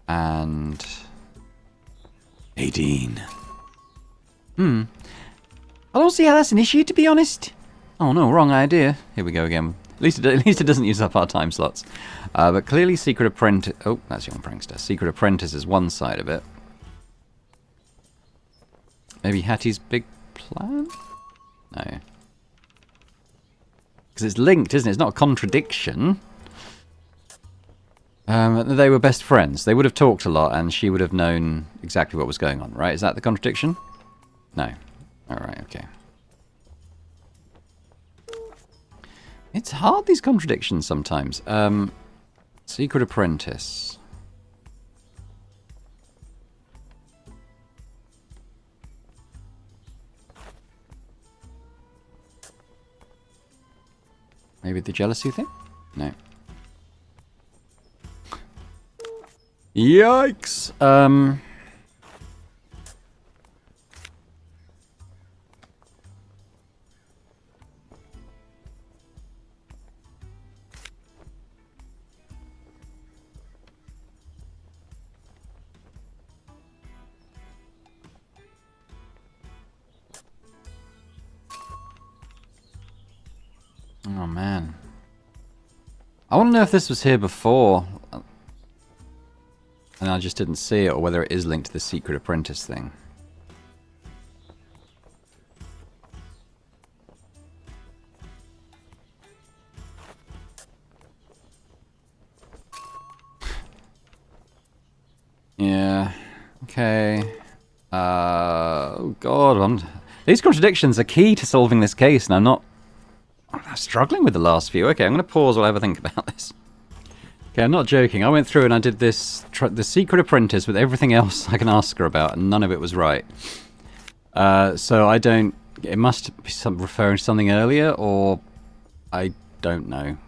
and 18. I don't see how that's an issue, to be honest. Oh no, wrong idea. Here we go again. At least it doesn't use up our time slots. But clearly secret apprentice... Oh, that's young prankster. Secret apprentice is one side of it. Maybe Hattie's big plan? No. Because it's linked, isn't it? It's not a contradiction. They were best friends. They would have talked a lot, and she would have known exactly what was going on, right? Is that the contradiction? No. Alright, okay. It's hard, these contradictions, sometimes. Secret apprentice. Maybe the jealousy thing? No. Yikes! Oh man. I want to know if this was here before and I just didn't see it, or whether it is linked to the secret apprentice thing. Yeah. Okay. Oh god, these contradictions are key to solving this case, and I'm struggling with the last few. Okay, I'm going to pause while I have a think about this. Okay, I'm not joking. I went through and I did this, the secret apprentice with everything else I can ask her about, and none of it was right. So I don't... It must be referring to something earlier, or... I don't know.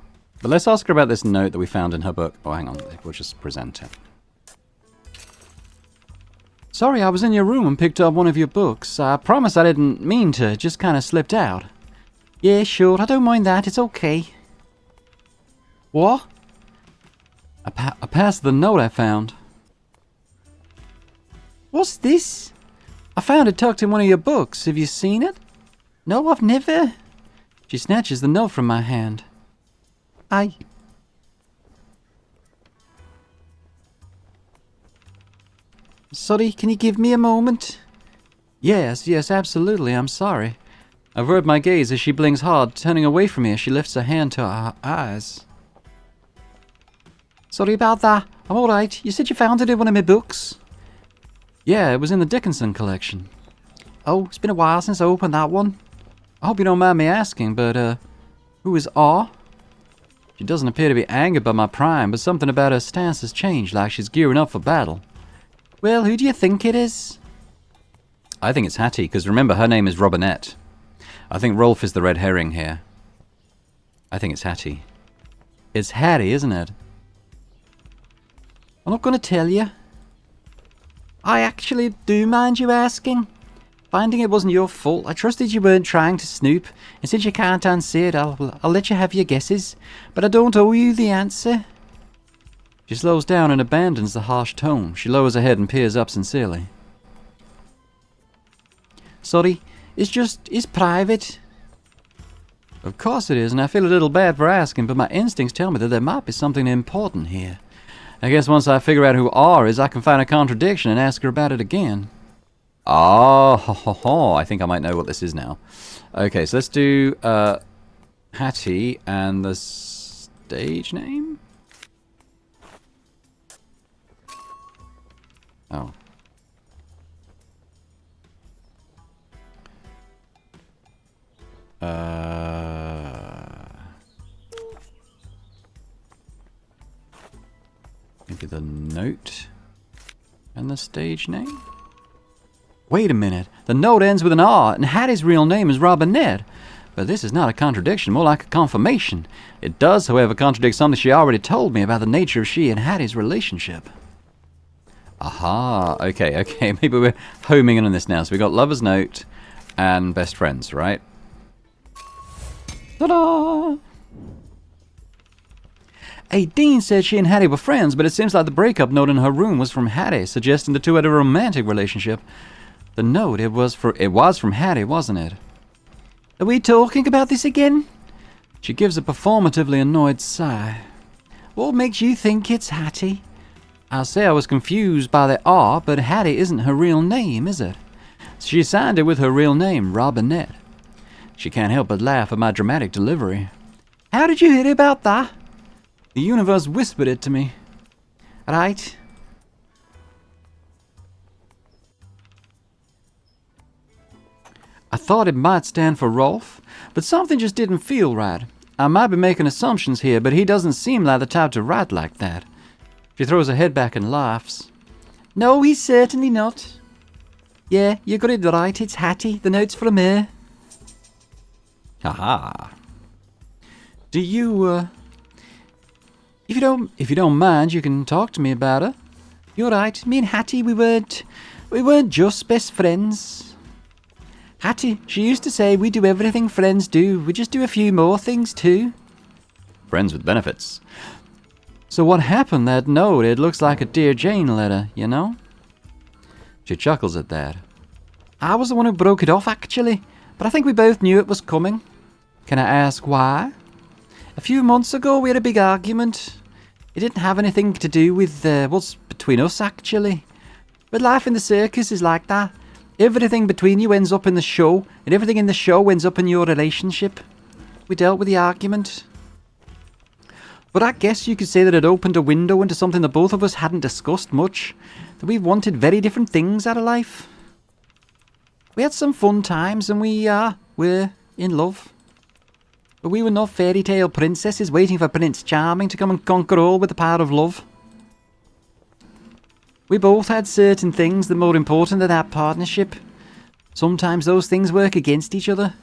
But let's ask her about this note that we found in her book. Oh, hang on. We'll just present it. Sorry, I was in your room and picked up one of your books. I promise I didn't mean to. It just kind of slipped out. Yeah, sure. I don't mind that. It's okay. What? I passed the note I found. What's this? I found it tucked in one of your books. Have you seen it? No, I've never. She snatches the note from my hand. Sorry, can you give me a moment? Yes, absolutely. I'm sorry. I avert my gaze as she blinks hard, turning away from me as she lifts her hand to her eyes. Sorry about that. I'm alright. You said you found it in one of my books. Yeah, it was in the Dickinson collection. Oh, it's been a while since I opened that one. I hope you don't mind me asking, but, who is R? She doesn't appear to be angered by my prime, but something about her stance has changed, like she's gearing up for battle. Well, who do you think it is? I think it's Hattie, because remember, her name is Robinette. I think Rolf is the red herring here. I think it's Hattie. It's Hattie, isn't it? I'm not going to tell you. I actually do mind you asking. Finding it wasn't your fault. I trusted you weren't trying to snoop, and since you can't answer it, I'll let you have your guesses, but I don't owe you the answer. She slows down and abandons the harsh tone. She lowers her head and peers up sincerely. Sorry, it's private. Of course it is, and I feel a little bad for asking, but my instincts tell me that there might be something important here. I guess once I figure out who R is, I can find a contradiction and ask her about it again. Oh, I think I might know what this is now. Okay, so let's do Hattie and the stage name? Oh. Maybe the note and the stage name? Wait a minute. The note ends with an R, and Hattie's real name is Robinette. But this is not a contradiction, more like a confirmation. It does, however, contradict something she already told me about the nature of she and Hattie's relationship. Aha, okay, maybe we're homing in on this now. So we got lover's note and best friends, right? Ta-da! Hey, Dean said she and Hattie were friends, but it seems like the breakup note in her room was from Hattie, suggesting the two had a romantic relationship. The note, it was from Hattie, wasn't it? Are we talking about this again? She gives a performatively annoyed sigh. What makes you think it's Hattie? I'll say I was confused by the R, but Hattie isn't her real name, is it? She signed it with her real name, Robinette. She can't help but laugh at my dramatic delivery. How did you hear about that? The universe whispered it to me. Right. I thought it might stand for Rolf, but something just didn't feel right. I might be making assumptions here, but he doesn't seem like the type to write like that. She throws her head back and laughs. No, he's certainly not. Yeah, you got it right. It's Hattie. The note's from her. Haha. Do you, If you don't mind, you can talk to me about her. You're right. Me and Hattie, we weren't just best friends. Hattie, she used to say we do everything friends do. We just do a few more things too. Friends with benefits. So what happened that note? It looks like a Dear Jane letter, you know? She chuckles at that. I was the one who broke it off, actually. But I think we both knew it was coming. Can I ask why? A few months ago, we had a big argument. It didn't have anything to do with what's between us, actually. But life in the circus is like that. Everything between you ends up in the show, and everything in the show ends up in your relationship. We dealt with the argument. But I guess you could say that it opened a window into something that both of us hadn't discussed much. That we wanted very different things out of life. We had some fun times, and we were in love. But we were not fairy tale princesses waiting for Prince Charming to come and conquer all with the power of love. We both had certain things that were more important than that partnership. Sometimes those things work against each other.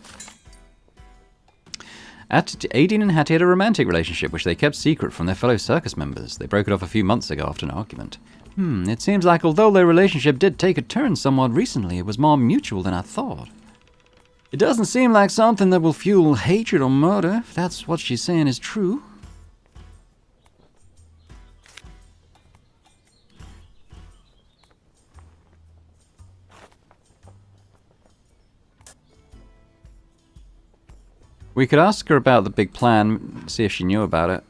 At 18 and Hattie had a romantic relationship which they kept secret from their fellow circus members. They broke it off a few months ago after an argument. It seems like although their relationship did take a turn somewhat recently, it was more mutual than I thought. It doesn't seem like something that will fuel hatred or murder, if that's what she's saying is true. We could ask her about the big plan, see if she knew about it.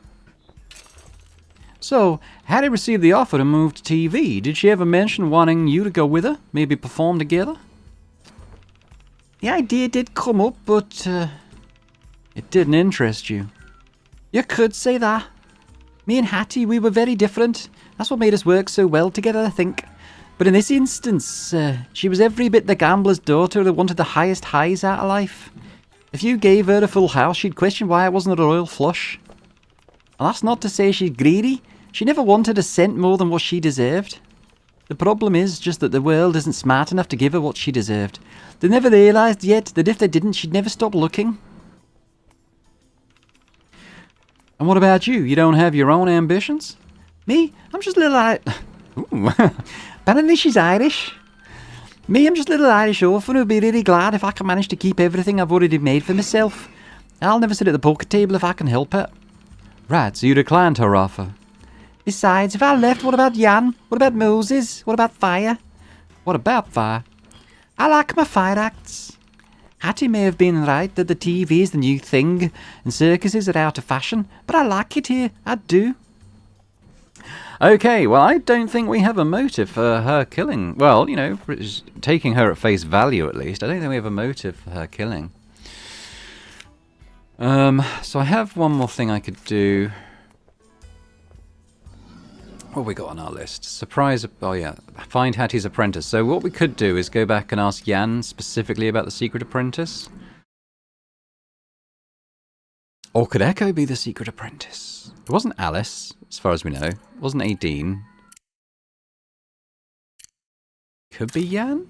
So, Hattie received the offer to move to TV. Did she ever mention wanting you to go with her? Maybe perform together? The idea did come up, but it didn't interest you. You could say that. Me and Hattie, we were very different. That's what made us work so well together, I think. But in this instance, she was every bit the gambler's daughter that wanted the highest highs out of life. If you gave her a full house, she'd question why it wasn't a royal flush. And that's not to say she's greedy. She never wanted a cent more than what she deserved. The problem is just that the world isn't smart enough to give her what she deserved. They never realised yet that if they didn't, she'd never stop looking. And what about you? You don't have your own ambitions? Me? I'm just a little apparently she's Irish. Me, I'm just a little Irish orphan who'd be really glad if I can manage to keep everything I've already made for myself. I'll never sit at the poker table if I can help it. Right, so you declined her offer. Besides, if I left, what about Jan? What about Moses? What about fire? What about fire? I like my fire acts. Hattie may have been right that the TV is the new thing and circuses are out of fashion, but I like it here. I do. Okay, well, I don't think we have a motive for her killing. Well, you know, taking her at face value at least, I don't think we have a motive for her killing. So I have one more thing I could do. What have we got on our list? Surprise, oh yeah, find Hattie's apprentice. So what we could do is go back and ask Jan specifically about the secret apprentice. Or could Echo be the secret apprentice? It wasn't Alice, as far as we know. Wasn't Aideen. Could be Jan?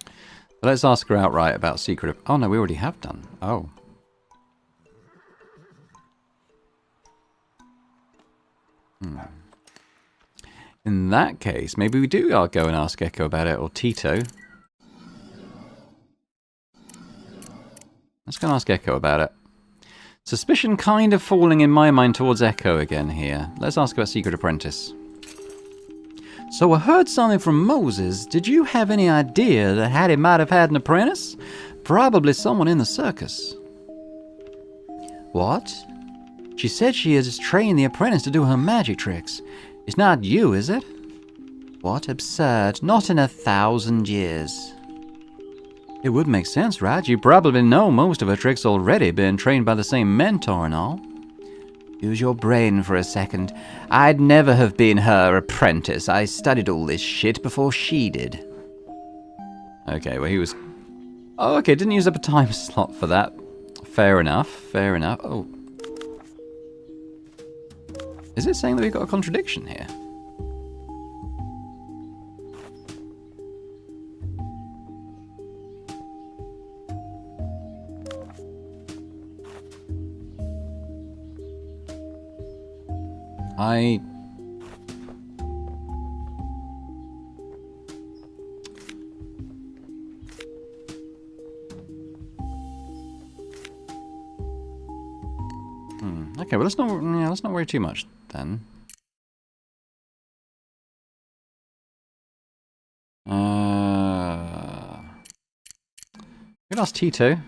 But let's ask her outright about secret... Oh, no, we already have done. Oh. In that case, maybe we do go and ask Echo about it, or Tito. Let's go and ask Echo about it. Suspicion kind of falling in my mind towards Echo again here. Let's ask about Secret Apprentice. So I heard something from Moses. Did you have any idea that Hattie might have had an apprentice? Probably someone in the circus. What? She said she has trained the apprentice to do her magic tricks. It's not you, is it? What absurd. Not in 1,000 years. It would make sense, right? You probably know most of her tricks already, been trained by the same mentor and all. Use your brain for a second. I'd never have been her apprentice. I studied all this shit before she did. Okay, well he was... Oh, okay, didn't use up a time slot for that. Fair enough, fair enough. Oh. Is it saying that we've got a contradiction here? Okay, well let's not worry too much then. We lost Tito. I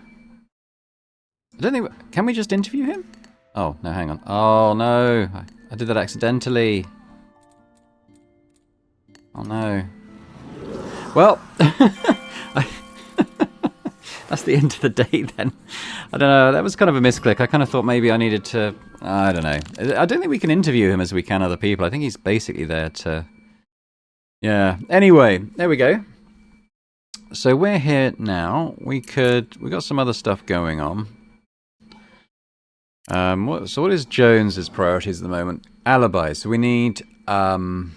don't think... Can we just interview him? Oh, no, hang on. Oh, no. I did that accidentally. Oh, no. Well, that's the end of the day then. I don't know. That was kind of a misclick. I kind of thought maybe I needed to... I don't know. I don't think we can interview him as we can other people. I think he's basically there to... Yeah. Anyway, there we go. So we're here now. We got some other stuff going on. So what is Jones's priorities at the moment? Alibi. So we need... Jan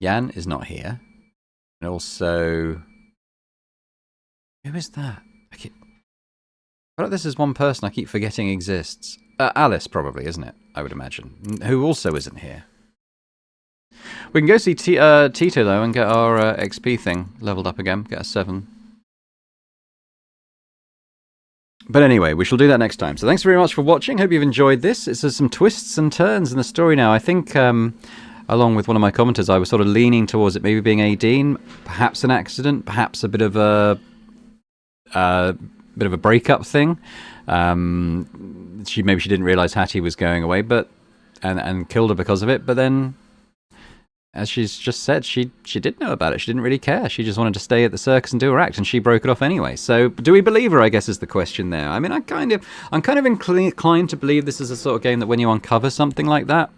is not here. And also... Who is that? I feel like this is one person I keep forgetting exists. Alice, probably, isn't it? I would imagine. Who also isn't here. We can go see Tito, though, and get our XP thing leveled up again. Get a 7. But anyway, we shall do that next time. So thanks very much for watching. Hope you've enjoyed this. It's some twists and turns in the story now. I think, along with one of my commenters, I was sort of leaning towards it maybe being Aideen. Perhaps an accident. Perhaps a bit of a breakup thing. Maybe she didn't realise Hattie was going away, and killed her because of it. But then, as she's just said, she did know about it. She didn't really care. She just wanted to stay at the circus and do her act, and she broke it off anyway. So, do we believe her? I guess is the question there. I mean, I'm kind of inclined to believe this is a sort of game that when you uncover something like that,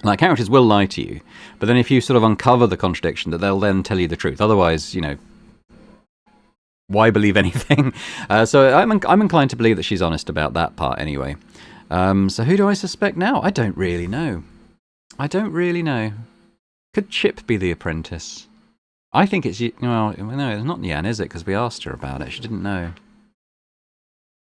like characters will lie to you, but then if you sort of uncover the contradiction, that they'll then tell you the truth. Otherwise, why believe anything? So I'm inclined to believe that she's honest about that part anyway. So who do I suspect now? I don't really know. Could Chip be the apprentice? I think it's... Well, no, it's not Yan, is it? Because we asked her about it. She didn't know.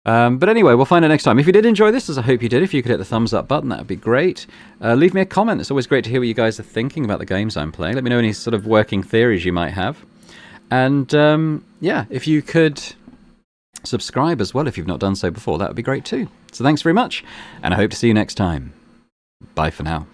But anyway, we'll find out next time. If you did enjoy this, as I hope you did, if you could hit the thumbs up button, that would be great. Leave me a comment. It's always great to hear what you guys are thinking about the games I'm playing. Let me know any sort of working theories you might have. And, yeah, if you could subscribe as well if you've not done so before, that would be great too. So thanks very much, and I hope to see you next time. Bye for now.